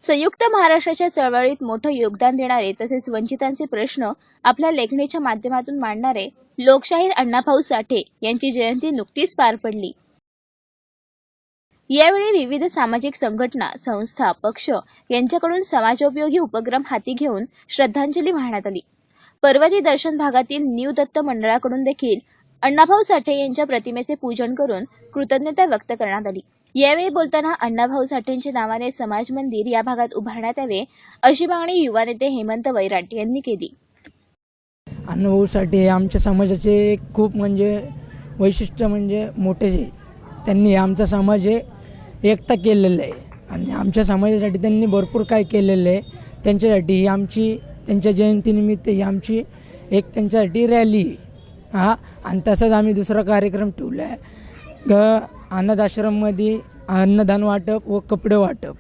संयुक्त महाराष्ट्राच्या चळवळीत मोठं योगदान देणारे तसेच वंचितांचे प्रश्न आपल्या लेखणीच्या माध्यमातून मांडणारे लोकशाहीर अण्णाभाऊ साठे यांची जयंती नुकतीच पार पडली। यावेळी विविध सामाजिक संघटना, संस्था, पक्ष यांच्याकडून समाजोपयोगी उपक्रम हाती घेऊन श्रद्धांजली वाहण्यात आली। पर्वती दर्शन भागातील न्यू दत्त मंडळाकडून देखील अण्णाभाऊ साठे यांच्या प्रतिमेचे पूजन करून कृतज्ञता व्यक्त करण्यात आली। यावेळी बोलताना अण्णाभाऊ साठेंच्या नावाने समाज मंदिर या भागात उभारण्यात यावे अशी मागणी युवा नेते हेमंत वैराट यांनी केली। अण्णाभाऊ साठे आमच्या समाजाचे खूप वैशिष्ट्य मोठे आहे। त्यांनी आमचा समाज एकटा केलेला आहे आणि आमच्या समाजासाठी त्यांनी भरपूर काय केलेलं आहे। त्यांच्यासाठी त्यांच्या जयंतीनिमित्त ही आमची एक त्यांच्यासाठी रॅली आणि तसंच आम्ही दुसरा कार्यक्रम ठेवला आहे अनाथ आश्रममध्ये अन्नदान वाटप व कपडे वाटप।